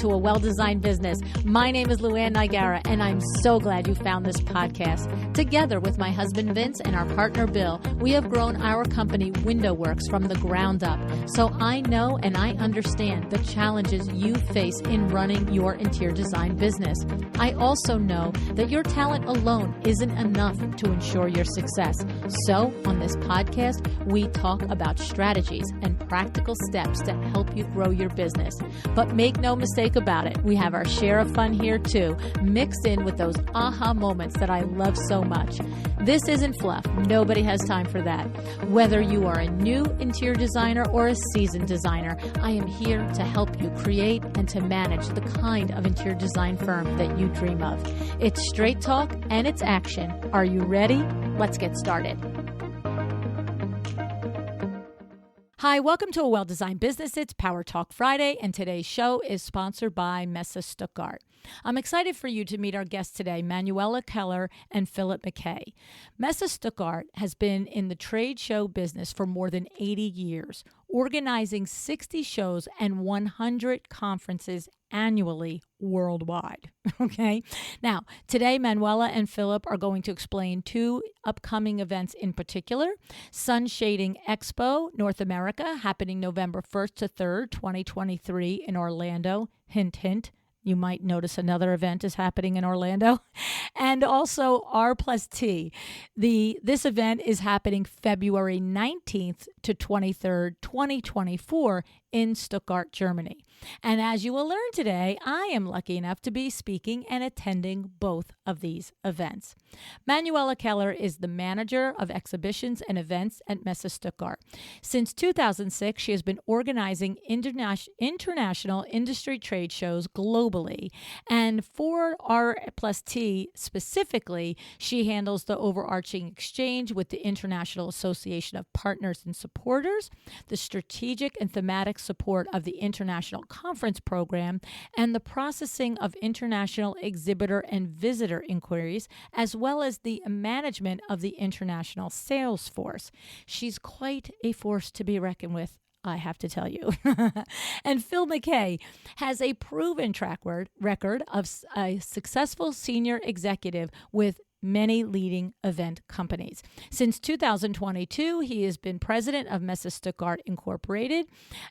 to A Well-Designed Business. My name is Luann Nigara, and I'm so glad you found this podcast. Together with my husband Vince and our partner Bill, we have grown our company WindowWorks from the ground up. So I know and I understand the challenges you face in running your interior design business. I also know that your talent alone isn't enough to ensure your success. So on this podcast, we talk about strategies and practical steps to help you grow your business. But make no mistake about it, we have our share of fun here too, mixed in with those aha moments that I love so much. This isn't fluff. Nobody has time for that. Whether you are a new interior designer or a seasoned designer, I am here to help you create and to manage the kind of interior design firm that you dream of. It's straight talk and it's action. Are you ready? Let's get started. Hi, welcome to A Well-Designed Business. It's Power Talk Friday, and today's show is sponsored by Messe Stuttgart. I'm excited for you to meet our guests today, Manuela Keller and Philip McKay. Messe Stuttgart has been in the trade show business for more than 80 years, organizing 60 shows and 100 conferences annually worldwide. Okay. Now, today, Manuela and Philip are going to explain two upcoming events in particular. Shading Expo North America, happening November 1st to 3rd, 2023 in Orlando. Hint, hint. You might notice another event is happening in Orlando. And also R+T. This event is happening February 19th to 23rd, 2024 in Stuttgart, Germany. And as you will learn today, I am lucky enough to be speaking and attending both of these events. Manuela Keller is the manager of exhibitions and events at Messe Stuttgart. Since 2006, she has been organizing international industry trade shows globally. And for R+T specifically, she handles the overarching exchange with the International Association of Partners and Supporters, the strategic and thematic support of the International Conference Program, and the processing of international exhibitor and visitor inquiries, as well as the management of the international sales force. She's quite a force to be reckoned with, I have to tell you. And Phil McKay has a proven track record of a successful senior executive with many leading event companies. Since 2022, he has been president of Messe Stuttgart Incorporated,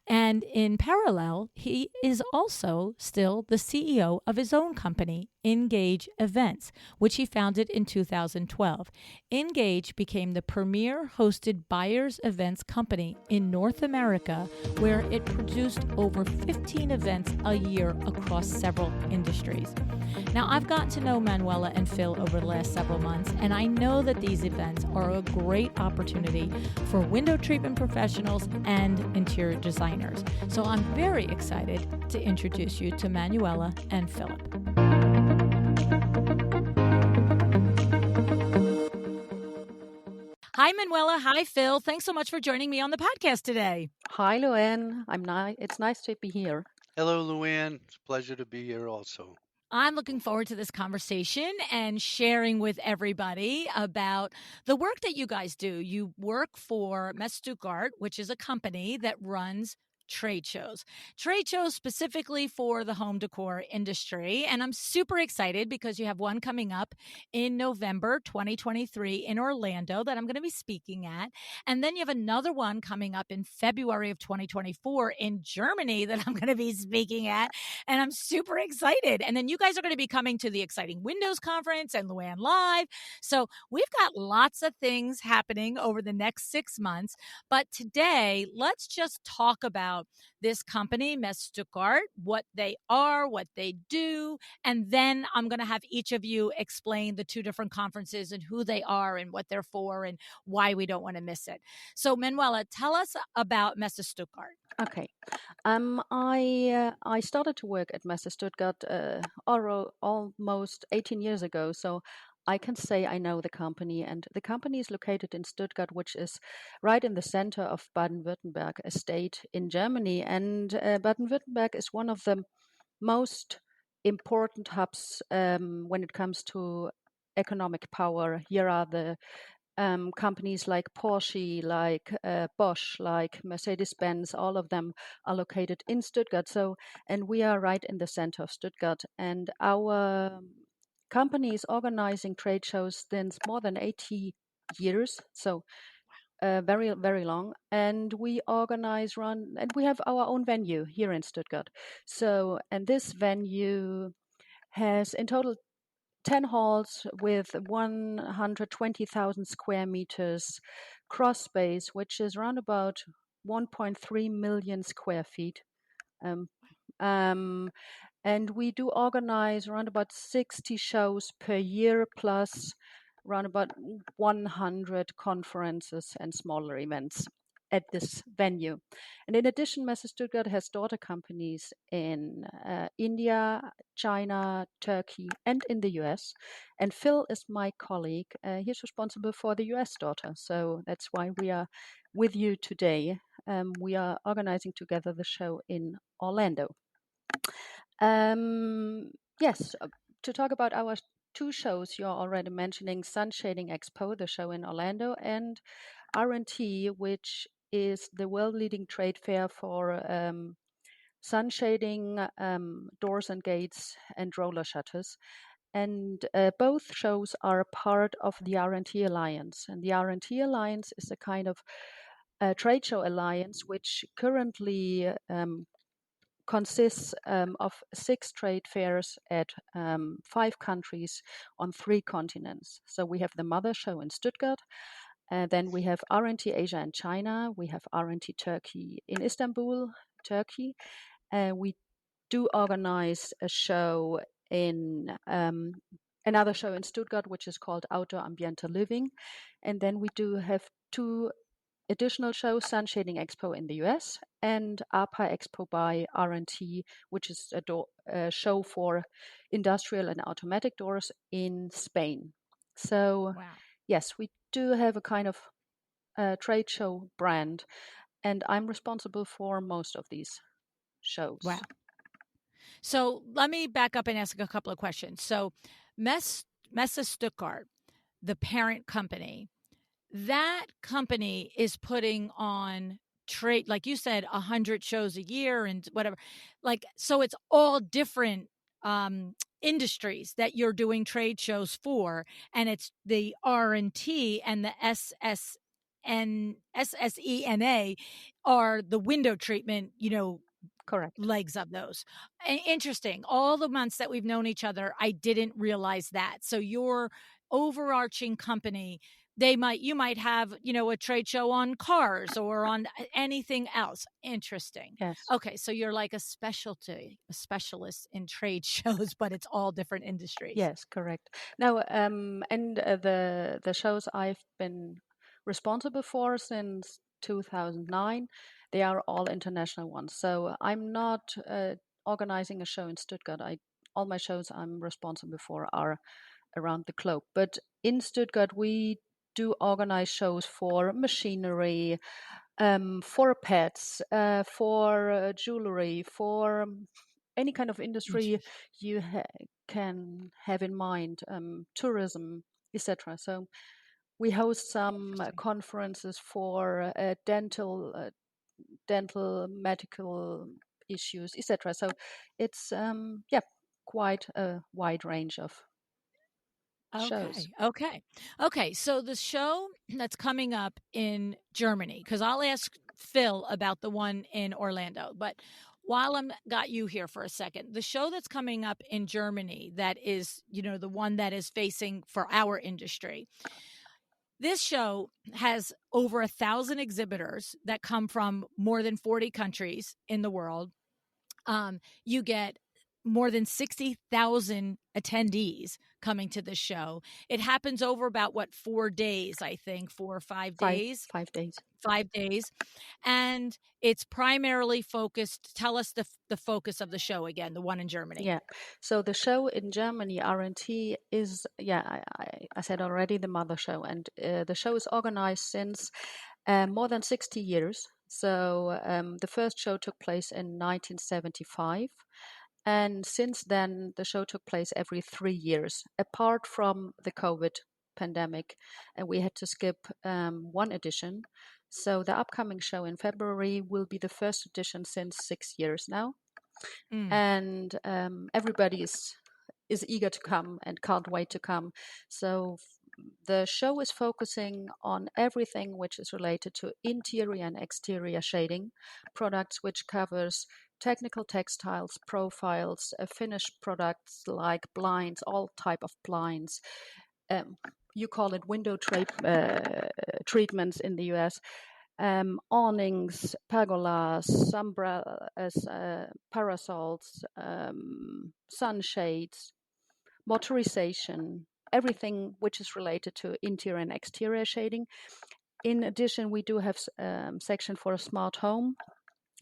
and in parallel, he is also still the CEO of his own company, Engage Events, which he founded in 2012. Engage became the premier hosted buyers events company in North America, where it produced over 15 events a year across several industries. Now, I've gotten to know Manuela and Phil over the last several months, and I know that these events are a great opportunity for window treatment professionals and interior designers. So I'm very excited to introduce you to Manuela and Philip. Hi, Manuela. Hi, Phil. Thanks so much for joining me on the podcast today. Hi, Luann. It's nice to be here. Hello, Luann. It's a pleasure to be here also. I'm looking forward to this conversation and sharing with everybody about the work that you guys do. You work for Messe Stuttgart, which is a company that runs trade shows specifically for the home decor industry. And I'm super excited because you have one coming up in November 2023 in Orlando that I'm going to be speaking at. And then you have another one coming up in February of 2024 in Germany that I'm going to be speaking at. And I'm super excited. And then you guys are going to be coming to the Exciting Windows Conference and Luann Live. So we've got lots of things happening over the next 6 months. But today, let's just talk about this company, Messe Stuttgart, what they are, what they do, and then I'm going to have each of you explain the two different conferences and who they are and what they're for and why we don't want to miss it. So, Manuela, tell us about Messe Stuttgart. Okay. I started to work at Messe Stuttgart almost 18 years ago, so I can say I know the company, and the company is located in Stuttgart, which is right in the center of Baden-Württemberg, a state in Germany. And Baden-Württemberg is one of the most important hubs when it comes to economic power. Here are the companies like Porsche, like Bosch, like Mercedes-Benz, all of them are located in Stuttgart. So, and we are right in the center of Stuttgart. And our company is organizing trade shows since more than 80 years. So, very, very long. And we and we have our own venue here in Stuttgart. So, and this venue has in total 10 halls with 120,000 square meters cross space, which is around about 1.3 million square feet. Um, um, and we do organize around about 60 shows per year, plus around about 100 conferences and smaller events at this venue. And in addition, Messe Stuttgart has daughter companies in India, China, Turkey, and in the US. And Phil is my colleague. He's responsible for the US daughter. So that's why we are with you today. We are organizing together the show in Orlando. Yes, to talk about our two shows, you're already mentioning Sun Shading Expo, the show in Orlando, and R&T, which is the world-leading trade fair for sun shading, doors and gates, and roller shutters. And both shows are part of the R&T Alliance. And the R&T Alliance is a kind of trade show alliance which currently consists of 6 trade fairs at 5 countries on 3 continents. So we have the mother show in Stuttgart, then we have R&T Asia and China, we have R&T Turkey in Istanbul, Turkey. We do organize a show in another show in Stuttgart, which is called Outdoor Ambiente Living. And then we do have 2 additional shows, Sun Shading Expo in the US and APA Expo by R&T, which is a show for industrial and automatic doors in Spain. So, Wow. yes, we do have a kind of trade show brand, and I'm responsible for most of these shows. Wow. So let me back up and ask a couple of questions. So Messe Stuttgart, the parent company, that company is putting on trade, like you said, 100 shows a year and whatever. Like, so it's all different industries that you're doing trade shows for, and it's the R&T and the SSENA are the window treatment, Correct. legs of those. Interesting. All the months that we've known each other, I didn't realize that. So your overarching company, you might have, a trade show on cars or on anything else. Interesting. Yes. Okay, so you're like a specialist in trade shows, but it's all different industries. Yes, correct. Now, and the shows I've been responsible for since 2009, they are all international ones. So I'm not organizing a show in Stuttgart. All my shows I'm responsible for are around the globe. But in Stuttgart, we do organize shows for machinery, for pets, for jewelry, for any kind of industry you can have in mind, tourism, etc. So we host some conferences for dental, medical issues, etc. So it's quite a wide range of shows. Okay. So the show that's coming up in Germany, because I'll ask Phil about the one in Orlando, but while I'm got you here for a second, the show that's coming up in Germany, that is, the one that is facing for our industry. This show has over 1,000 exhibitors that come from more than 40 countries in the world. You get more than 60,000 attendees coming to the show. It happens over about 4 days, I think, 4 or 5 days. 5 days. 5 days. And it's primarily focused. Tell us the focus of the show again, the one in Germany. Yeah. So the show in Germany, R&T, is, I said already, the mother show. And the show is organized since more than 60 years. So the first show took place in 1975. And since then, the show took place every 3 years, apart from the COVID pandemic, and we had to skip one edition. So the upcoming show in February will be the first edition since 6 years now, and everybody is eager to come and can't wait to come. So the show is focusing on everything which is related to interior and exterior shading products, which covers technical textiles, profiles, finished products like blinds, all type of blinds. You call it window treatments in the US. Awnings, pergolas, umbrellas, parasols, sunshades, motorization, everything which is related to interior and exterior shading. In addition, we do have section for a smart home.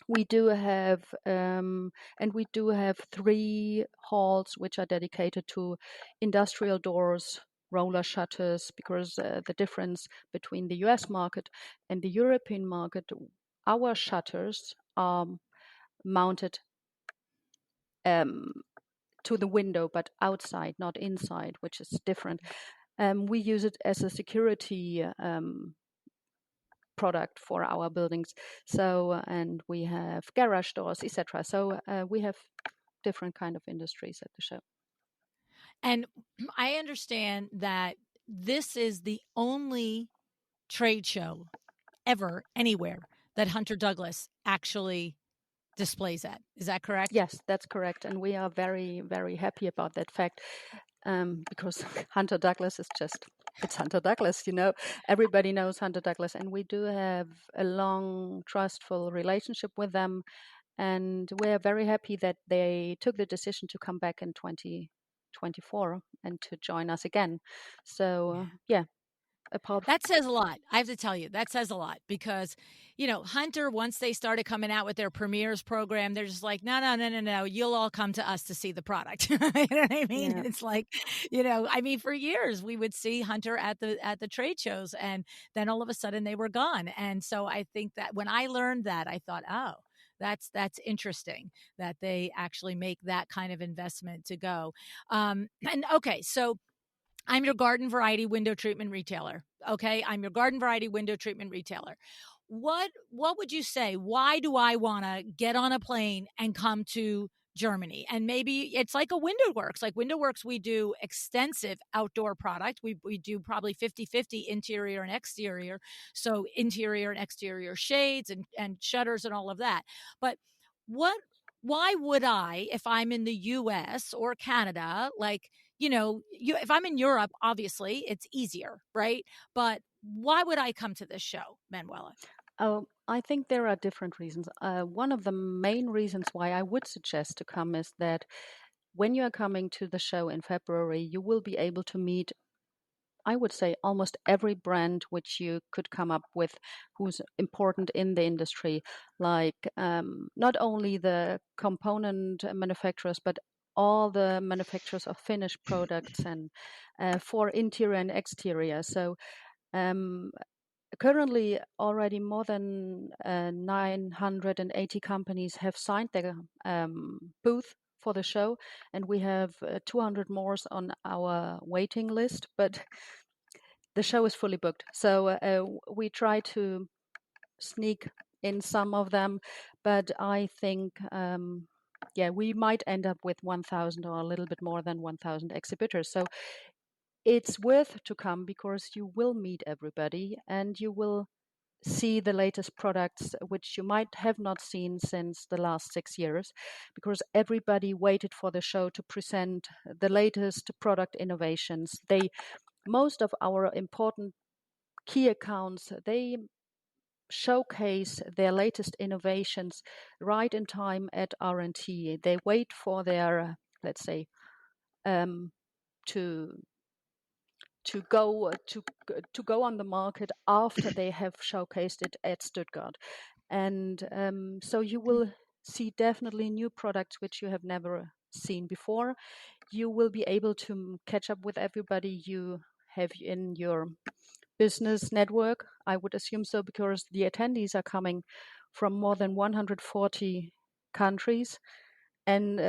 We do have, and we do have 3 halls which are dedicated to industrial doors, roller shutters, because the difference between the US market and the European market, our shutters are mounted to the window, but outside, not inside, which is different. We use it as a security product for our buildings. So, and we have garage doors, etc. So we have different kind of industries at the show. And I understand that this is the only trade show ever anywhere that Hunter Douglas actually displays at. Is that correct? Yes, that's correct. And we are very, very happy about that fact, because Hunter Douglas is just, it's Hunter Douglas, you know. Everybody knows Hunter Douglas. And we do have a long, trustful relationship with them. And we're very happy that they took the decision to come back in 2024 and to join us again. So, yeah. That says a lot. I have to tell you, that says a lot because, you know, Hunter, once they started coming out with their premieres program, they're just like, no. You'll all come to us to see the product. You know what I mean? Yeah. And it's like, you know, I mean, for years we would see Hunter at the trade shows, and then all of a sudden they were gone. And so I think that when I learned that, I thought, oh, that's interesting that they actually make that kind of investment to go. And okay, so I'm your garden variety window treatment retailer. Okay. I'm your garden variety window treatment retailer. What would you say? Why do I want to get on a plane and come to Germany? And maybe it's like a Window Works. Like Window Works, we do extensive outdoor product. We do probably 50-50 interior and exterior. So interior and exterior shades and shutters and all of that. But why would I, if I'm in the US or Canada, like, you know, if I'm in Europe, obviously it's easier, right? But why would I come to this show, Manuela? Oh, I think there are different reasons. One of the main reasons why I would suggest to come is that when you are coming to the show in February, you will be able to meet, I would say, almost every brand which you could come up with who's important in the industry, like not only the component manufacturers, but all the manufacturers of finished products and for interior and exterior. So currently, already more than 980 companies have signed their booth for the show, and we have 200 more on our waiting list. But the show is fully booked, so we try to sneak in some of them. But I think, yeah, we might end up with 1,000 or a little bit more than 1,000 exhibitors. So it's worth to come because you will meet everybody and you will see the latest products which you might have not seen since the last 6 years, because everybody waited for the show to present the latest product innovations. Most of our important key accounts, they showcase their latest innovations right in time at R&T. They wait for their, let's say, to go on the market after they have showcased it at Stuttgart. And so you will see definitely new products which you have never seen before. You will be able to catch up with everybody you have in your business network. I would assume so, because the attendees are coming from more than 140 countries, and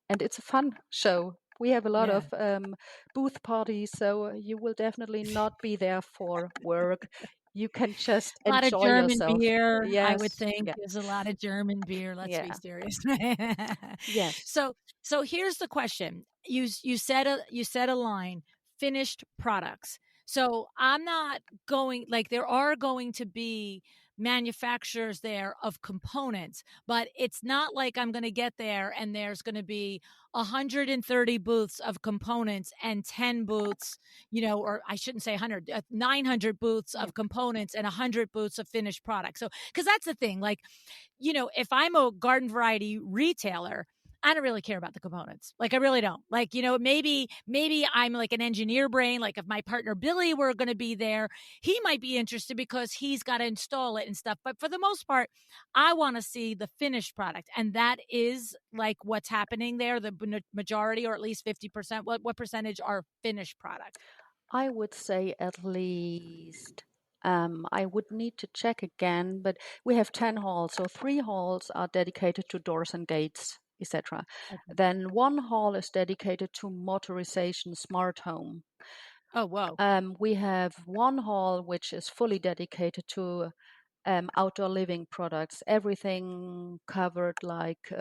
it's a fun show We have a lot Yeah. of booth parties, so you will definitely not be there for work. You can just A lot of enjoy German yourself. beer, I would Yes, think. yeah, There's a lot of German beer, let's be yeah, serious. yes. So here's the question. You said a line, finished products. So I'm not going like there are going to be manufacturers there of components, but it's not like I'm going to get there and there's going to be 130 booths of components and 10 booths, or I shouldn't say 100, 900 booths Yeah. of components and 100 booths of finished products. So, because that's the thing, like, if I'm a garden variety retailer, I don't really care about the components. Like I really don't. Like, maybe I'm like an engineer brain. Like if my partner Billy were going to be there, he might be interested because he's got to install it and stuff. But for the most part, I want to see the finished product. And that is like what's happening there. The majority, or at least 50%. What percentage are finished product? I would say at least. I would need to check again, but we have 10 halls. So 3 halls are dedicated to doors and gates, etc. Okay. Then one hall is dedicated to motorization smart home. Oh, whoa. We have one hall which is fully dedicated to outdoor living products, everything covered like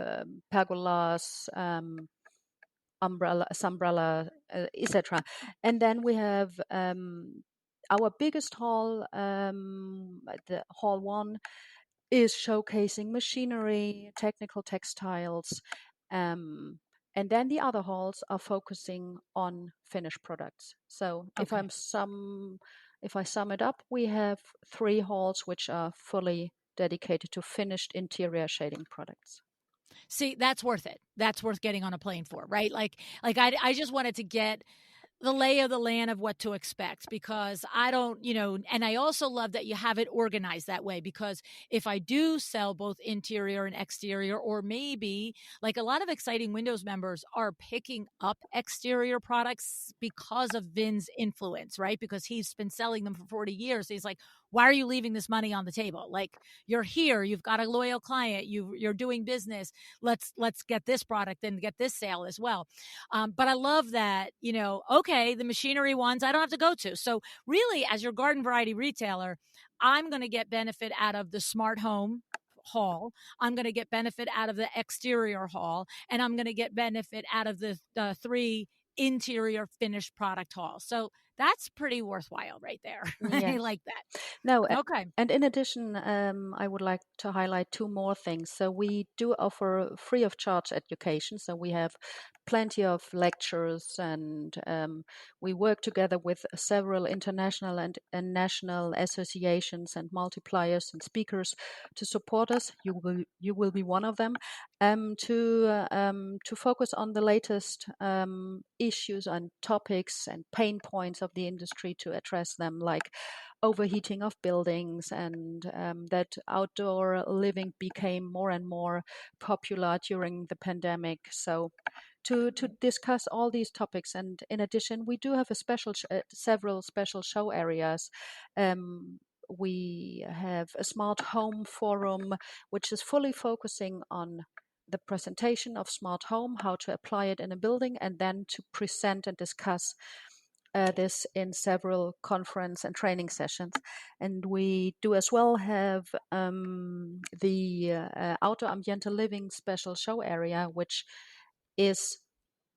pergolas, umbrella, etc. And then we have our biggest hall, the hall one, is showcasing machinery, technical textiles, um, and then the other halls are focusing on finished products. So Okay. if I sum it up, we have 3 halls which are fully dedicated to finished interior shading products. See, that's worth it. That's worth getting on a plane for, right? I just wanted to get the lay of the land of what to expect because I don't, and I also love that you have it organized that way because if I do sell both interior and exterior, or maybe like a lot of Exciting Windows members are picking up exterior products because of Vin's influence, right? Because he's been selling them for 40 years. He's like, why are you leaving this money on the table? Like you're here, you've got a loyal client, you're doing business. Let's get this product and get this sale as well. But I love that, okay, the machinery ones I don't have to go to. So really, as your garden variety retailer, I'm going to get benefit out of the smart home hall. I'm going to get benefit out of the exterior hall, and I'm going to get benefit out of the 3 interior finished product halls. So that's pretty worthwhile right there. I Yes. like No, that. Okay. and in addition, I would like to highlight 2 more things. So we do offer free of charge education. So we have plenty of lectures, and we work together with several international and national associations and multipliers and speakers to support us. You will be one of them. To focus on the latest issues and topics and pain points of the industry to address them, like overheating of buildings, and that outdoor living became more and more popular during the pandemic. So to discuss all these topics, and in addition, we do have several special show areas. We have a smart home forum, which is fully focusing on the presentation of smart home, how to apply it in a building, and then to present and discuss this in several conference and training sessions. And we do as well have the outdoor ambiental living special show area, which is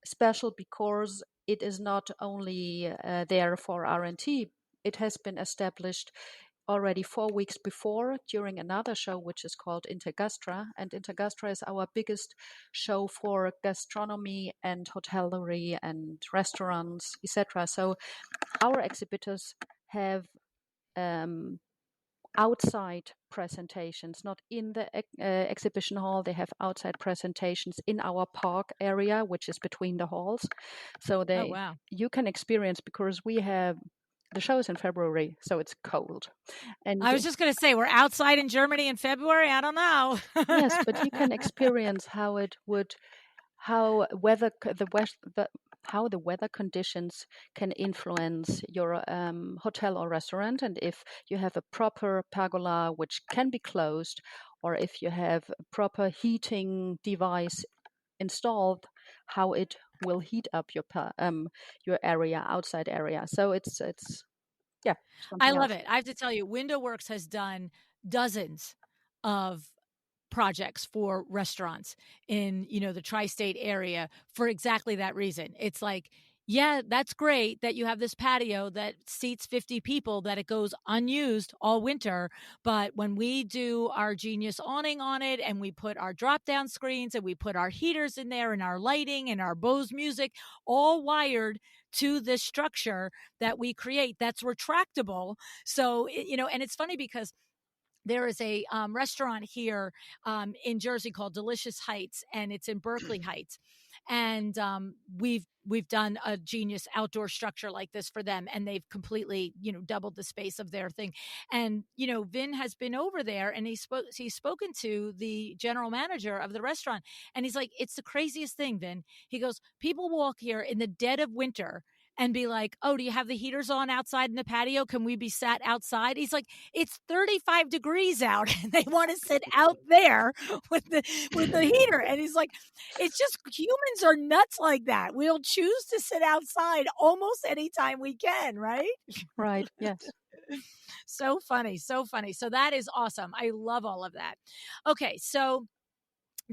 special because it is not only there for R&T. It has been established already 4 weeks before during another show, which is called Intergastra. And Intergastra is our biggest show for gastronomy and hotellery and restaurants, etc. So our exhibitors have um, outside presentations, not in the exhibition hall. They have outside presentations in our park area, which is between the halls. So Oh, wow. you can experience, because we have the show is in February, so it's cold. And I was just going to say, we're outside in Germany in February. I don't know. yes, but you can experience how weather how the weather conditions can influence your hotel or restaurant, and if you have a proper pergola which can be closed, or if you have a proper heating device installed, how it will heat up your area, outside area. So it's yeah, I something love else. it. I have to tell you, WindowWorks has done dozens of projects for restaurants in, the tri-state area for exactly that reason. It's like, yeah, that's great that you have this patio that seats 50 people, that it goes unused all winter. But when we do our genius awning on it and we put our drop down screens and we put our heaters in there and our lighting and our Bose music all wired to this structure that we create that's retractable. So, and it's funny because there is a restaurant here in Jersey called Delicious Heights, and it's in Berkeley Heights. And we've done a genius outdoor structure like this for them, and they've completely doubled the space of their thing. And Vin has been over there, and he's spoken to the general manager of the restaurant, and he's like, "It's the craziest thing, Vin." He goes, "People walk here in the dead of winter." And be like, "Oh, do you have the heaters on outside in the patio? Can we be sat outside?" He's like, "It's 35 degrees out and they want to sit out there with the heater." And he's like, "It's just humans are nuts like that. We'll choose to sit outside almost anytime we can, right?" Right. Yes. So funny, so funny. So that is awesome. I love all of that. Okay, so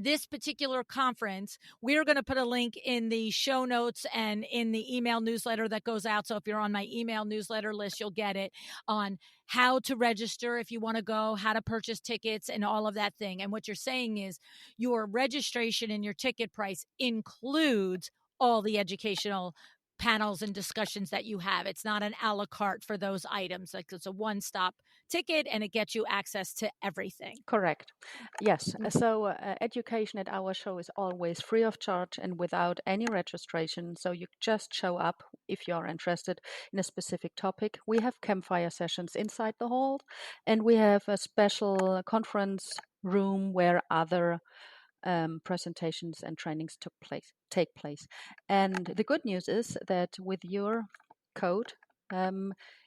this particular conference, we're going to put a link in the show notes and in the email newsletter that goes out. So if you're on my email newsletter list, you'll get it on how to register if you want to go, how to purchase tickets, and all of that thing. And what you're saying is your registration and your ticket price includes all the educational panels and discussions that you have. It's not an a la carte for those items. Like, it's a one-stop ticket and it gets you access to everything. Correct. Yes. So education at our show is always free of charge and without any registration. So you just show up if you're interested in a specific topic. We have campfire sessions inside the hall, and we have a special conference room where other presentations and trainings take place. And the good news is that with your code,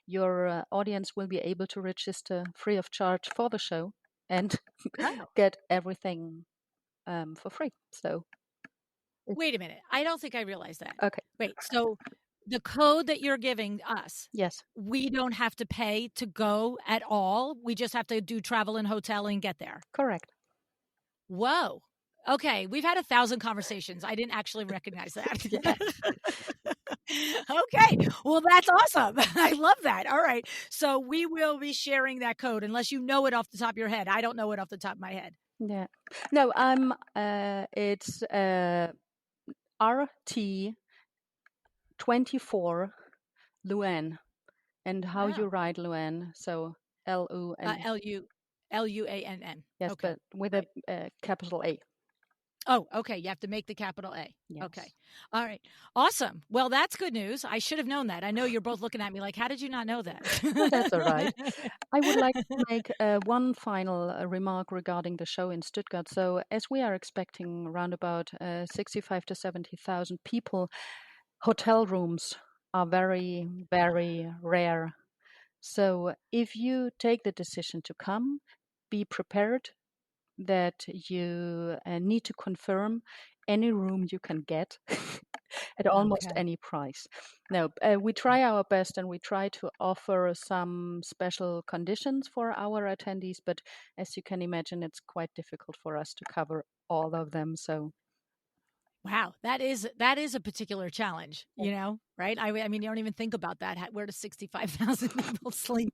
your audience will be able to register free of charge for the show and Oh. get everything for free. So Wait a minute. I don't think I realized that. okay. Wait, so the code that you're giving us, Yes. we don't have to pay to go at all. We just have to do travel and hotel and get there. Correct. Whoa. Okay. We've had 1,000 conversations. I didn't actually recognize that. Yeah. Okay. Well, that's awesome. I love that. All right. So we will be sharing that code unless you know it off the top of your head. I don't know it off the top of my head. Yeah. No, it's RT24 Luan. And how you write Luan? So Luan. Luann. Yes, Okay. but with a capital A. Oh, okay. You have to make the capital A. Yes. Okay. All right. Awesome. Well, that's good news. I should have known that. I know you're both looking at me like, how did you not know that? No, that's all right. I would like to make one final remark regarding the show in Stuttgart. So, as we are expecting around about 65 to 70,000 people, hotel rooms are very, very rare. So, if you take the decision to come, be prepared that you need to confirm any room you can get at almost Okay. any price. Now, we try our best and we try to offer some special conditions for our attendees, but as you can imagine, it's quite difficult for us to cover all of them. So, Wow, that is a particular challenge, right? I mean, you don't even think about that. Where does 65,000 people sleep?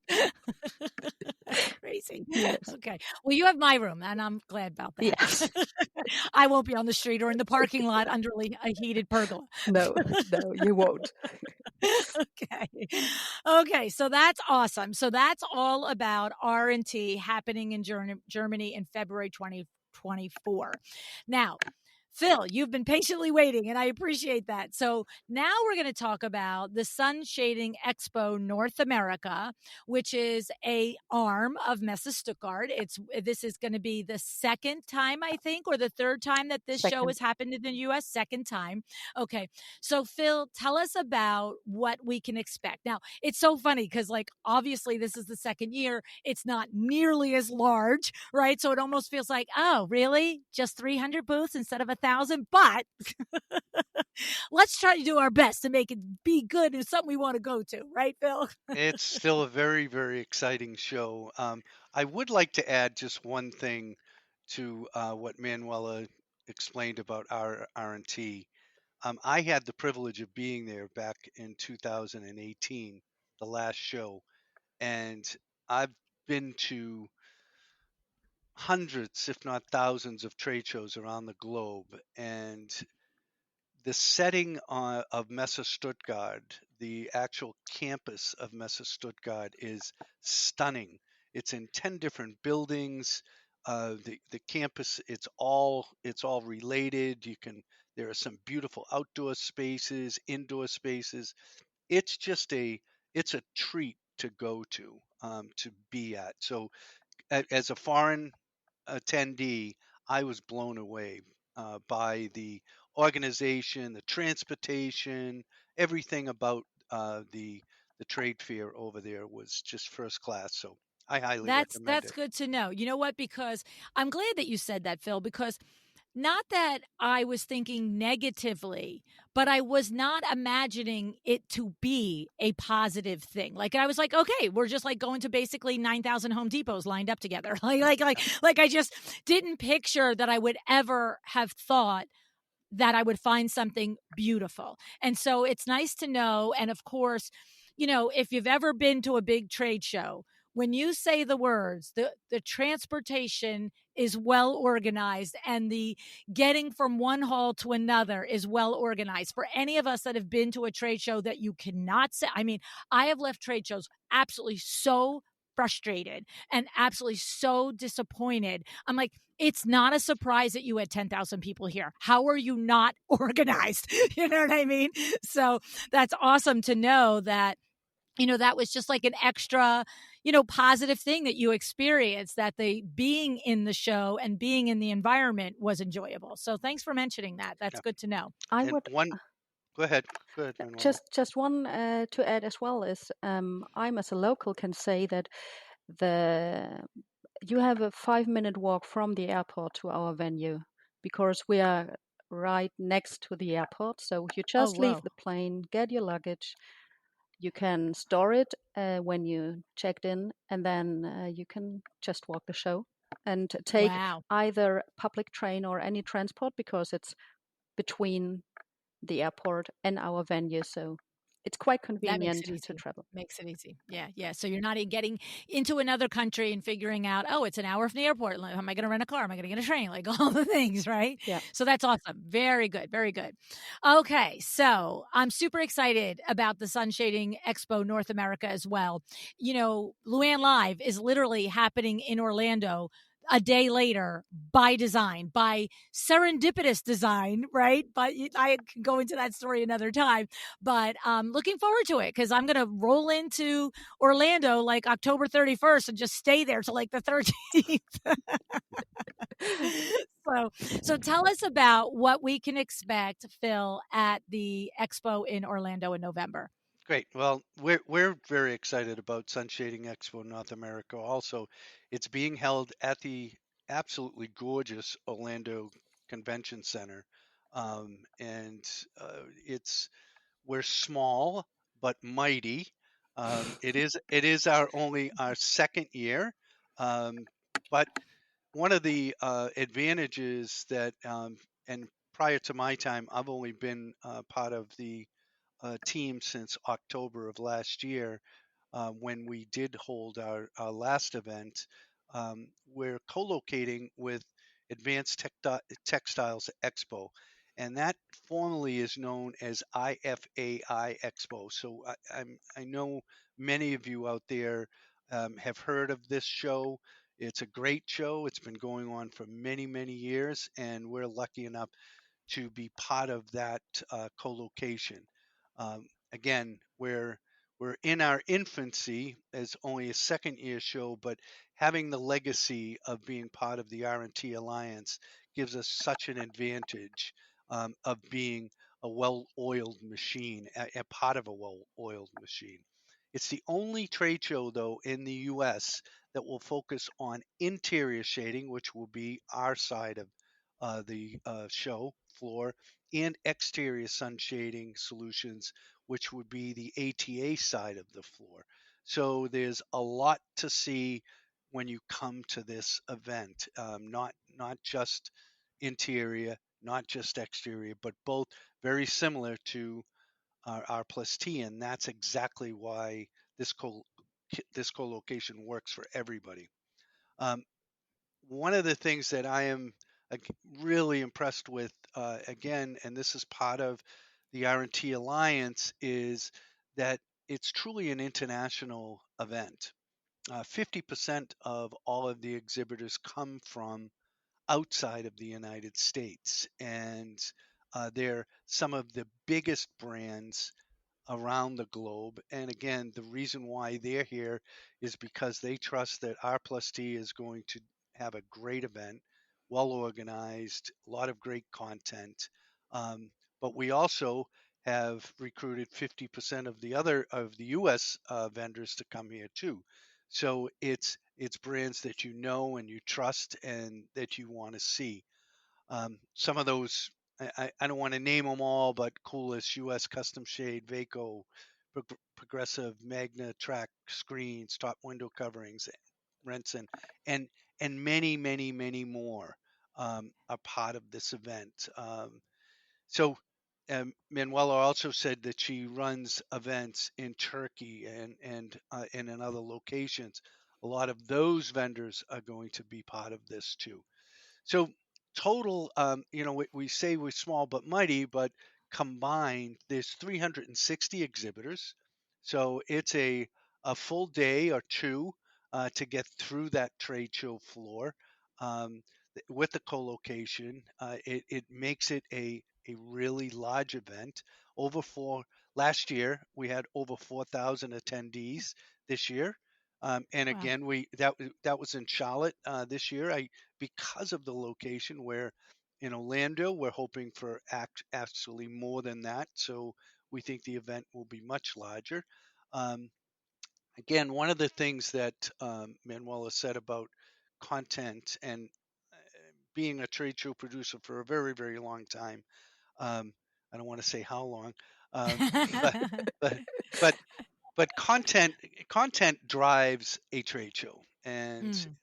Crazy. Yes. Okay. Well, you have my room, and I'm glad about that. Yes. I won't be on the street or in the parking lot under a heated pergola. No, you won't. Okay. Okay. So that's awesome. So that's all about R&T happening in Germany in February 2024. Now, Phil, you've been patiently waiting, and I appreciate that. So now we're going to talk about the Sun Shading Expo North America, which is a arm of Messe Stuttgart. This is going to be the second time, I think, or the third time that this show has happened in the U.S. Second time. Okay. So Phil, tell us about what we can expect. Now, it's so funny because, obviously this is the second year. It's not nearly as large, right? So it almost feels like, oh, really? Just 300 booths instead of 1,000? But Let's try to do our best to make it be good and something we want to go to, right, Phil? It's still a very, very exciting show. I would like to add just one thing to what Manuela explained about our R&T. I had the privilege of being there back in 2018, the last show, and I've been to hundreds, if not thousands, of trade shows around the globe. And the setting of Messe Stuttgart, the actual campus of Messe Stuttgart, is stunning. It's in 10 different buildings. The campus, it's all related. There are some beautiful outdoor spaces, indoor spaces. It's just it's a treat to go to be at. So as a foreign attendee, I was blown away by the organization, the transportation, everything about the trade fair over there was just first class. So I highly recommend That's it. good to know. You know what? Because I'm glad that you said that, Phil, because not that I was thinking negatively, but I was not imagining it to be a positive thing. Like I was like, okay, we're just like going to basically 9,000 Home Depots lined up together. Like I just didn't picture that I would ever have thought that I would find something beautiful. And so it's nice to know. And of course, if you've ever been to a big trade show, when you say the words, the transportation is well organized and the getting from one hall to another is well organized. For any of us that have been to a trade show that you cannot say, I mean, I have left trade shows absolutely so frustrated and absolutely so disappointed. I'm like, it's not a surprise that you had 10,000 people here. How are you not organized? You know what I mean? So that's awesome to know that that was just like an extra, positive thing that you experienced, that the being in the show and being in the environment was enjoyable. So thanks for mentioning that. That's Yeah. good to know. I And would one, go ahead, Manuela. just one to add as well is I'm as a local can say that the you have a 5-minute walk from the airport to our venue because we are right next to the airport. So you Oh, just leave whoa. the plane, get your luggage. You can store it when you checked in, and then you can just walk the show and take Wow. either public train or any transport because it's between the airport and our venue. So it's quite That makes it convenient to easy. travel. Makes it easy. Yeah, yeah. So you're not getting into another country and figuring out, oh, it's an hour from the airport. Like, am I going to rent a car? Am I going to get a train? Like all the things, right? Yeah. So that's awesome. Very good. Very good. Okay, so I'm super excited about the Sun Shading Expo North America as well. Luann Live is literally happening in Orlando a day later by design, by serendipitous design, right? But I can go into that story another time. But looking forward to it because I'm going to roll into Orlando like October 31st and just stay there till like the 13th. so, so tell us about what we can expect, Phil, at the expo in Orlando in November. Great. Well, we're very excited about Sun Shading Expo North America. Also, it's being held at the absolutely gorgeous Orlando Convention Center, and it's we're small but mighty. It is our second year, um, but one of the advantages that and prior to my time, I've only been part of the team since October of last year when we did hold our last event. We're co-locating with Advanced Textiles Expo, and that formally is known as IFAI Expo. So I know many of you out there have heard of this show. It's a great show. It's been going on for many, many years, and we're lucky enough to be part of that co-location. Again, we're in our infancy as only a second year show, but having the legacy of being part of the R&T Alliance gives us such an advantage of being a well-oiled machine, a part of a well-oiled machine. It's the only trade show, though, in the U.S. that will focus on interior shading, which will be our side of the show floor, and exterior sun shading solutions, which would be the ATA side of the floor. So there's a lot to see when you come to this event. Not just interior, not just exterior, but both very similar to R plus T, and that's exactly why this co this co-location works for everybody. Um, One of the things that I am really impressed with, again, and this is part of the R&T Alliance, is that it's truly an international event. 50% of all of the exhibitors come from outside of the United States, and they're some of the biggest brands around the globe. And again, the reason why they're here is because they trust that R plus T is going to have a great event, well organized, a lot of great content. Um, but we also have recruited 50% of the U.S. Vendors to come here too. So it's brands that you know and you trust and that you want to see. Some of those, I don't want to name them all, but Coolest, US Custom Shade, Vaco, Progressive, Magna Track Screens, Top Window Coverings, Renson, and and many more are part of this event. So Manuela also said that she runs events in Turkey and in other locations. A lot of those vendors are going to be part of this too. So total, we say we're small but mighty, but combined, there's 360 exhibitors. So it's a full day or two to get through that trade show floor. Um, with the co-location, it makes it a really large event. Over four Last year we had over 4,000 attendees. This year, and Wow. again, that was in Charlotte this year. I Because of the location, where in Orlando we're hoping for actually more than that. So we think the event will be much larger. Um, Again, one of the things that Manuela said about content and being a trade show producer for a very long time. Um, I don't want to say how long, um, but but but but content drives a trade show, and Mm,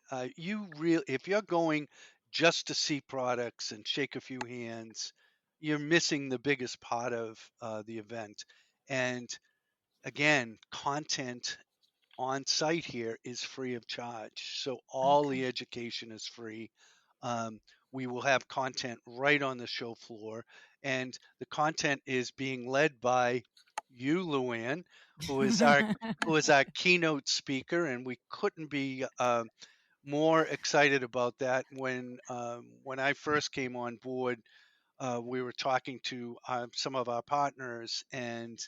if you're going just to see products and shake a few hands, you're missing the biggest part of the event. And again, content on site here is free of charge, so all okay. the education is free. um, we will have content right on the show floor, and the content is being led by you, Luann, who is our who is our keynote speaker, and we couldn't be more excited about that. When I first came on board, we were talking to some of our partners, and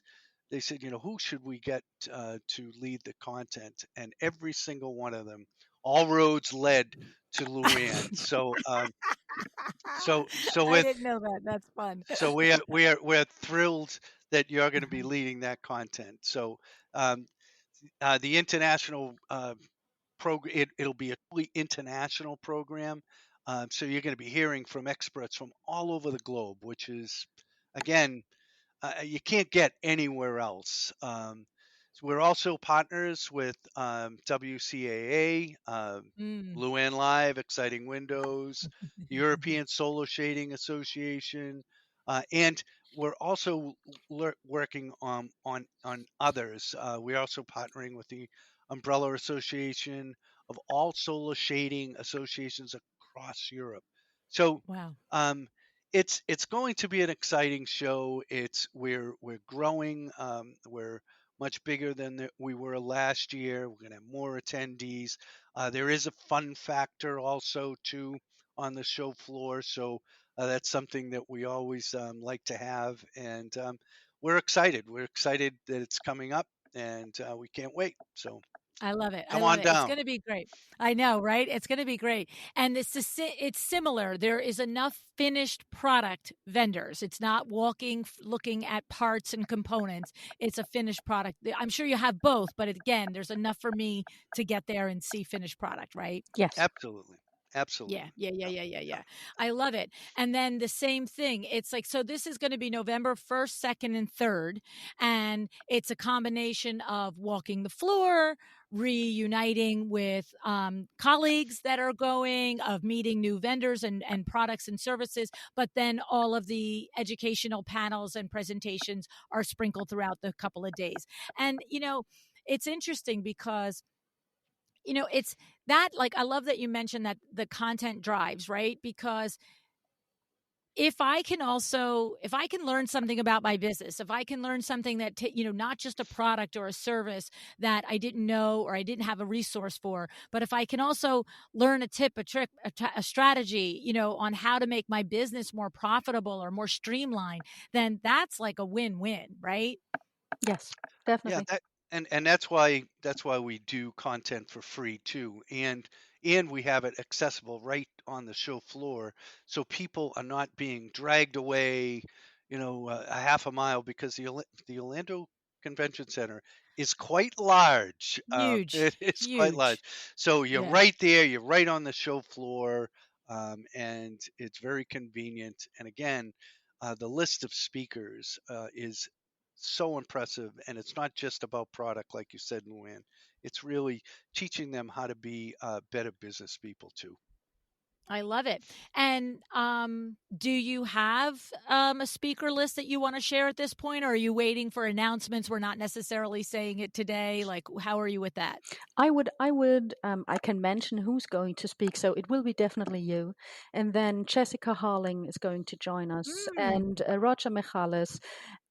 they said, who should we get to lead the content? And every single one of them, all roads led to Luann. So I with didn't know that. That's fun. so we're thrilled that you're going to be leading that content. So um, the international program, it'll be a truly international program. So you're going to be hearing from experts from all over the globe, which is, again, you can't get anywhere else. So we're also partners with WCAA, Mm. Luann Live, Exciting Windows, the European Solar Shading Association, and we're also working on others. We're also partnering with the Umbrella Association of all solar shading associations across Europe. So Wow. um, it's going to be an exciting show. We're growing. We're much bigger than we were last year. We're going to have more attendees. There is a fun factor also too on the show floor, so that's something that we always like to have, and we're excited. We're excited that it's coming up, and we can't wait. So I love it. I come love on it. It's down. going to be great. I know, right? It's going to be great. And it's similar. There is enough finished product vendors. It's not walking, looking at parts and components. It's a finished product. I'm sure you have both, but again, there's enough for me to get there and see finished product, right? Yes. Absolutely, Absolutely. Yeah. I love it. And then the same thing. It's like, so this is going to be November 1st, 2nd, and 3rd. And it's a combination of walking the floor, reuniting with colleagues that are going, of meeting new vendors and products and services. But then all of the educational panels and presentations are sprinkled throughout the couple of days. And, it's interesting because it's that, like, I love that you mentioned that the content drives, right? Because if I can learn something about my business, if I can learn something that, not just a product or a service that I didn't know or I didn't have a resource for, but if I can also learn a tip, a trick, a strategy, on how to make my business more profitable or more streamlined, then that's like a win-win, right? Yes, Yeah, definitely. that and that's why we do content for free too. And we have it accessible right on the show floor, so people are not being dragged away, a half a mile, because the Orlando Convention Center is quite large. Huge, It is quite large. huge. So you're Yeah. right there, you're right on the show floor, and it's very convenient. And again, the list of speakers is so impressive, and it's not just about product, like you said, Luann. It's really teaching them how to be better business people too. I love it. And do you have a speaker list that you want to share at this point, or are you waiting for announcements? We're not necessarily saying it today. Like, how are you with that? I can mention who's going to speak. So it will be definitely you. And then Jessica Harling is going to join us, and Mm, Roger Michalis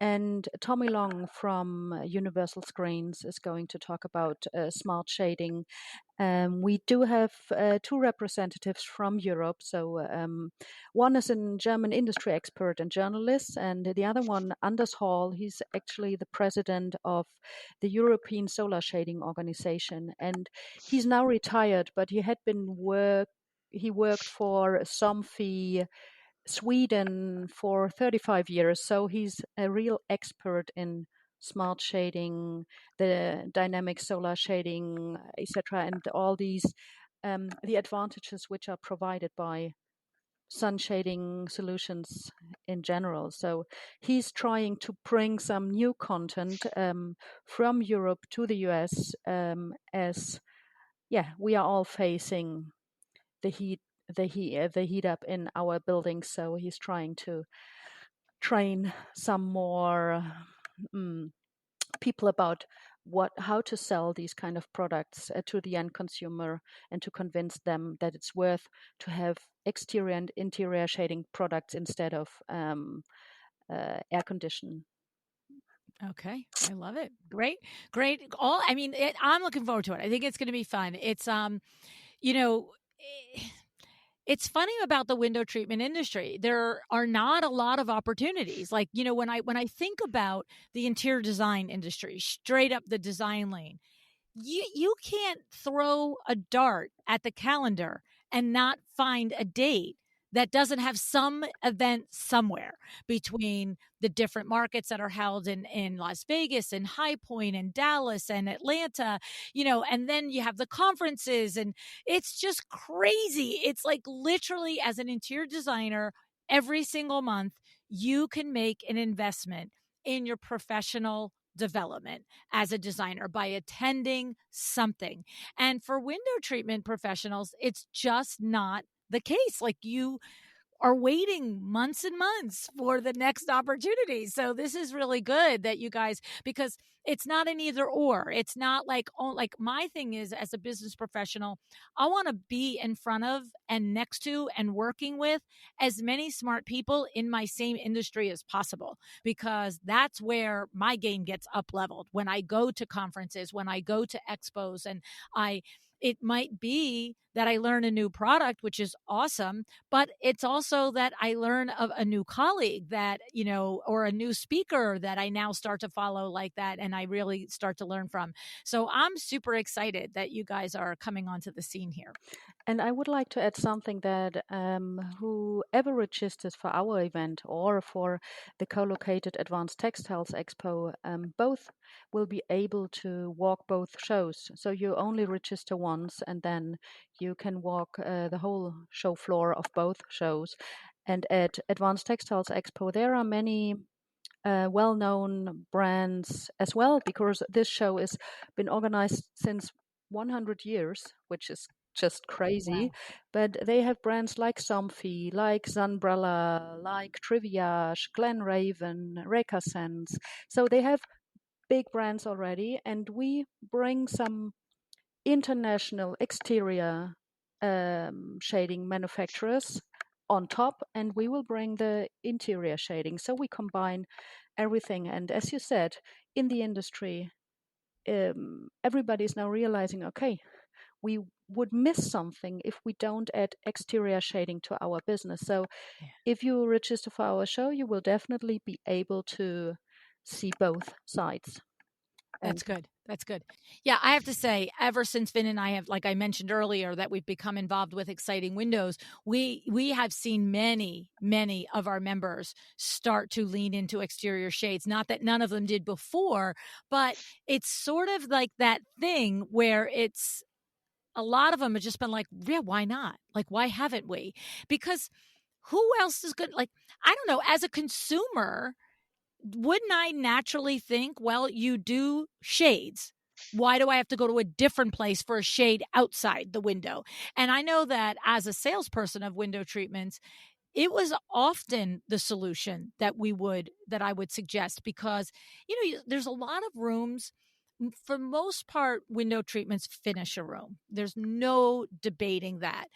and Tommy Long from Universal Screens is going to talk about smart shading. We do have two representatives from Europe. So one is a German industry expert and journalist, and the other one, Anders Hall, he's actually the president of the European Solar Shading Organization, and he's now retired, but he had been work. He worked for Somfy Sweden for 35 years, so he's a real expert in smart shading, the dynamic solar shading, etc., and all these the advantages which are provided by sun shading solutions in general. So he's trying to bring some new content from Europe to the US, as we are all facing the heat the heat up in our buildings. So he's trying to train some more mm, people about how to sell these kind of products to the end consumer, and to convince them that it's worth to have exterior and interior shading products instead of air condition. okay, I love it. Great, great. I'm looking forward to it. I think it's going to be fun. You know. eh, It's funny about the window treatment industry. There are not a lot of opportunities. Like, when I think about the interior design industry, straight up the design lane, you can't throw a dart at the calendar and not find a date that doesn't have some event somewhere between the different markets that are held in Las Vegas and High Point and Dallas and Atlanta, and then you have the conferences, and it's just crazy. It's like, literally, as an interior designer, every single month you can make an investment in your professional development as a designer by attending something. And for window treatment professionals, it's just not the case. Like, you are waiting months and months for the next opportunity. So this is really good that you guys, because it's not an either or. It's not like, oh, like, my thing is, as a business professional, I want to be in front of and next to and working with as many smart people in my same industry as possible, because that's where my game gets up leveled. When I go to conferences, when I go to expos, and it might be that I learn a new product, which is awesome, but it's also that I learn of a new colleague that, or a new speaker that I now start to follow like that, and I really start to learn from. So I'm super excited that you guys are coming onto the scene here. And I would like to add something that whoever registers for our event or for the co-located Advanced Textiles Expo, both will be able to walk both shows. So you only register once. once, and then you can walk the whole show floor of both shows. And at Advanced Textiles Expo, there are many well-known brands as well, because this show has been organized since 100 years, which is just crazy. Wow. But they have brands like Somfy, like Sunbrella, like Triviage, Glenraven, Recasens. So they have big brands already, and we bring some international exterior shading manufacturers on top, and we will bring the interior shading. So we combine everything. And as you said, in the industry, everybody's now realizing, okay, we would miss something if we don't add exterior shading to our business. So Yeah. if you register for our show, you will definitely be able to see both sides. And That's good. That's good. Yeah, I have to say, ever since Vin and I have, like I mentioned earlier, that we've become involved with Exciting Windows, we have seen many of our members start to lean into exterior shades. Not that none of them did before, but it's sort of like that thing where it's a lot of them have just been like, yeah, why not? Like, why haven't we? Because who else is good? Like, I don't know. As a consumer, wouldn't I naturally think, well, you do shades. Why do I have to go to a different place for a shade outside the window? And I know that as a salesperson of window treatments, it was often the solution that I would suggest, because there's a lot of rooms. For most part, window treatments finish a room. There's no debating that.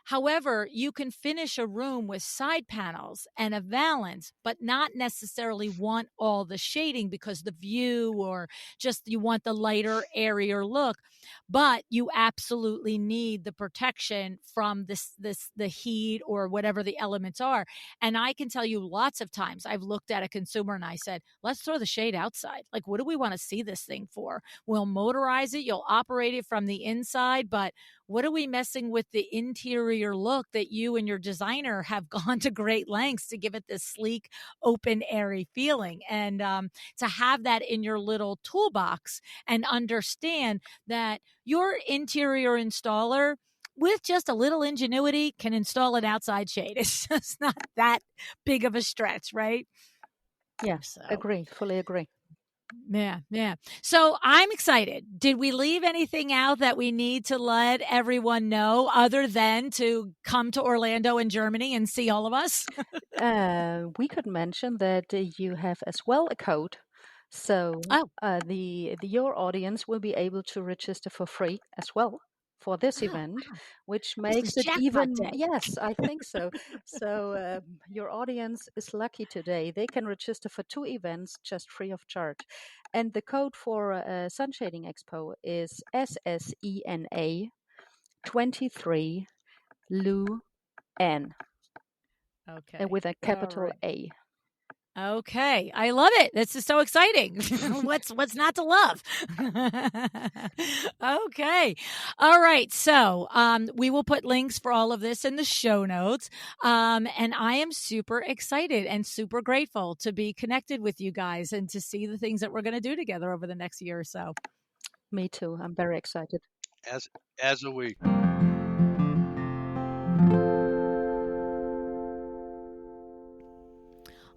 However, you can finish a room with side panels and a valance, but not necessarily want all the shading because the view, or just you want the lighter, airier look. But you absolutely need the protection from the heat or whatever the elements are. And I can tell you, lots of times I've looked at a consumer and I said, let's throw the shade outside. Like, what do we want to see this thing for? We'll motorize it, you'll operate it from the inside, but what are we messing with the interior look that you and your designer have gone to great lengths to give it this sleek, open, airy feeling? And to have that in your little toolbox and understand that your interior installer, with just a little ingenuity, can install an outside shade. It's just not that big of a stretch, right? yeah, So, fully agree. yeah. So I'm excited. Did we leave anything out that we need to let everyone know, other than to come to Orlando in Germany and see all of us? We could mention that you have as well a code, so Oh, your audience will be able to register for free as well for this oh, event, wow. which This is makes it jackpot even, day. yes, I think so. So your audience is lucky today. They can register for 2 events just free of charge, and the code for Sun Shading Expo is SSENA 23 LUN Okay. with a All capital right. A. Okay, I love it. This is so exciting. What's not to love? Okay, all right. So we will put links for all of this in the show notes. And I am super excited and super grateful to be connected with you guys and to see the things that we're going to do together over the next year or so. Me too. I'm very excited. As as a we.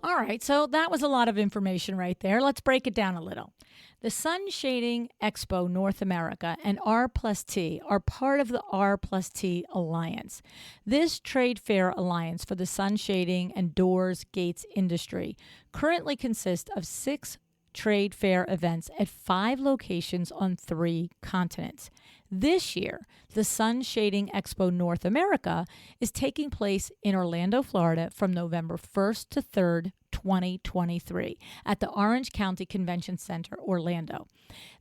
All right, so that was a lot of information right there. Let's break it down a little. The Sun Shading Expo North America and R plus T are part of the R plus T Alliance. This trade fair alliance for the sun shading and doors, gates industry currently consists of 6 trade fair events at 5 locations on 3 continents. This year, the Sun Shading Expo North America is taking place in Orlando, Florida from November 1st to 3rd, 2023 at the Orange County Convention Center, Orlando.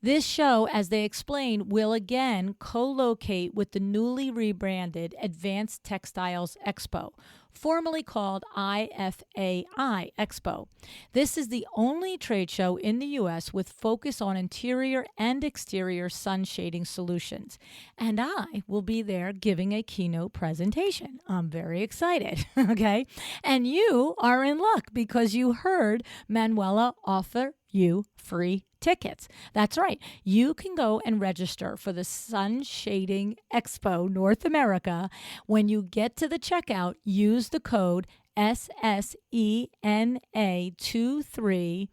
This show, as they explain, will again co-locate with the newly rebranded Advanced Textiles Expo, formerly called IFAI Expo. This is the only trade show in the U.S. with focus on interior and exterior sun shading solutions. And I will be there giving a keynote presentation. I'm very excited, okay? And you are in luck because you heard Manuela offer you free tickets. That's right. You can go and register for the Sun Shading Expo North America. When you get to the checkout, use the code SSENA23,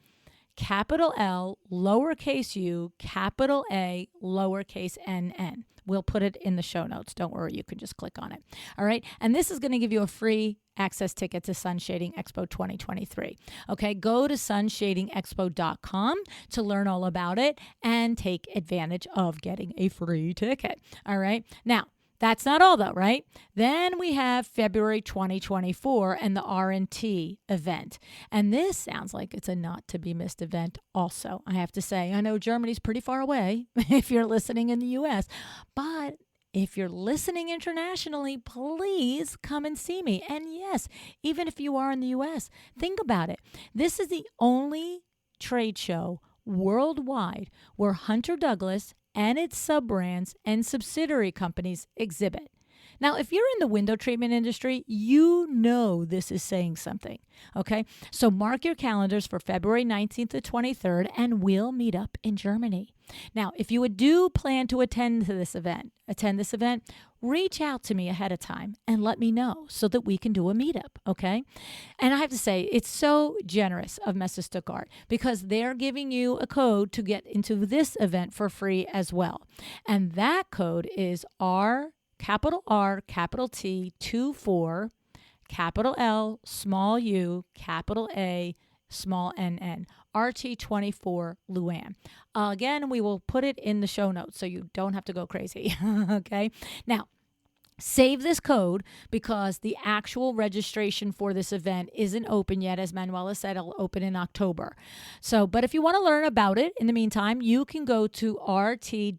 capital L, lowercase u, capital A, lowercase NN. We'll put it in the show notes. Don't worry, you can just click on it. All right. And this is going to give you a free access ticket to Sun Shading Expo 2023. Okay. Go to sunshadingexpo.com to learn all about it and take advantage of getting a free ticket. All right. Now, that's not all though, right? Then we have February 2024 and the R&T event. And this sounds like it's a not to be missed event also. I have to say, I know Germany's pretty far away if you're listening in the US, but if you're listening internationally, please come and see me. And yes, even if you are in the US, think about it. This is the only trade show worldwide where Hunter Douglas and its sub-brands and subsidiary companies exhibit. Now, if you're in the window treatment industry, you know this is saying something, okay? So mark your calendars for February 19th to 23rd, and we'll meet up in Germany. Now, if you do plan to attend this event, reach out to me ahead of time and let me know so that we can do a meetup, okay? And I have to say, it's so generous of Messe Stuttgart because they're giving you a code to get into this event for free as well. And that code is capital T 24, capital L, small u, capital A, small NN, RT24 Luan. Again, we will put it in the show notes so you don't have to go crazy. Okay. Now, save this code because the actual registration for this event isn't open yet. As Manuela said, it'll open in October. So, but if you want to learn about it in the meantime, you can go to rt-expo.com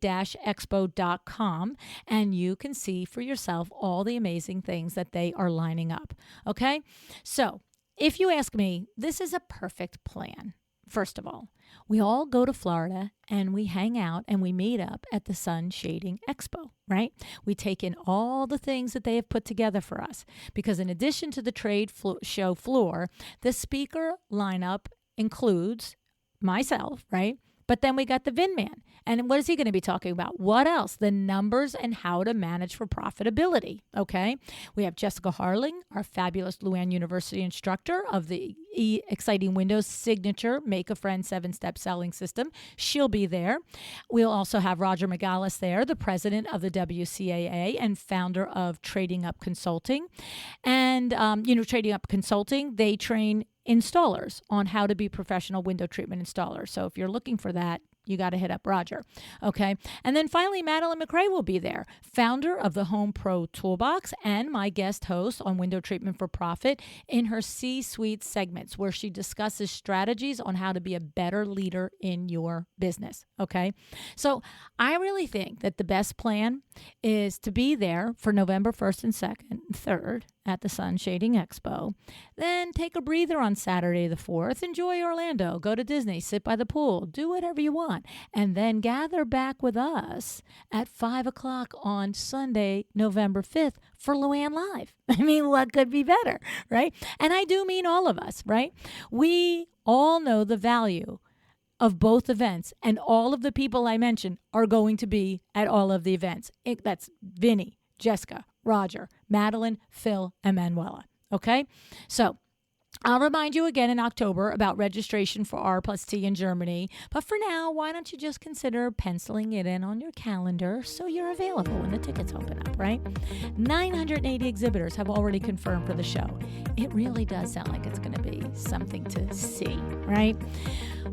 and you can see for yourself all the amazing things that they are lining up. Okay. So if you ask me, this is a perfect plan. First of all, we all go to Florida and we hang out and we meet up at the Sun Shading Expo, right? We take in all the things that they have put together for us because in addition to the trade show floor, the speaker lineup includes myself, right? But then we got the Vin Man. And what is he going to be talking about? What else? The numbers and how to manage for profitability. Okay. We have Jessica Harling, our fabulous Luan University instructor of the Exciting Windows signature Make a Friend 7-step selling system. She'll be there. We'll also have Roger McGallis there, the president of the WCAA and founder of Trading Up Consulting. And, Trading Up Consulting, they train installers on how to be professional window treatment installers. So if you're looking for that, you got to hit up Roger. Okay. And then finally, Manuela McKay will be there, founder of the Home Pro Toolbox and my guest host on window treatment for profit in her C-suite segments, where she discusses strategies on how to be a better leader in your business. Okay. So I really think that the best plan is to be there for November 1st and 2nd, and 3rd at the Sun Shading Expo. Then take a breather on Saturday the 4th. Enjoy Orlando. Go to Disney. Sit by the pool. Do whatever you want. And then gather back with us at 5 o'clock on Sunday, November 5th for Luan Live. I mean, what could be better, right? And I do mean all of us, right? We all know the value of both events, and all of the people I mentioned are going to be at all of the events. That's Vinny, Jessica, Roger, Madeline, Phil, and Manuela. Okay? So I'll remind you again in October about registration for R+T in Germany. But for now, why don't you just consider penciling it in on your calendar so you're available when the tickets open up, right? 980 exhibitors have already confirmed for the show. It really does sound like it's going to be something to see, right?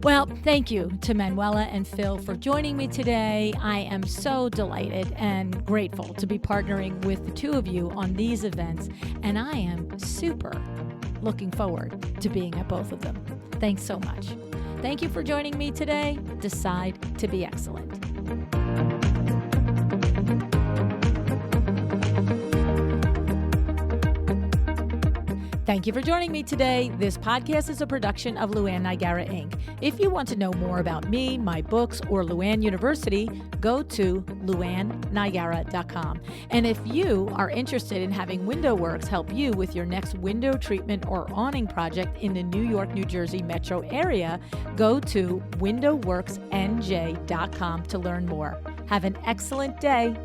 Well, thank you to Manuela and Phil for joining me today. I am so delighted and grateful to be partnering with the two of you on these events, and I am super looking forward to being at both of them. Thanks so much. Thank you for joining me today. Decide to be excellent. Thank you for joining me today. This podcast is a production of Luann Nigara, Inc. If you want to know more about me, my books, or Luann University, go to luannnigara.com. And if you are interested in having WindowWorks help you with your next window treatment or awning project in the New York, New Jersey metro area, go to windowworksnj.com to learn more. Have an excellent day.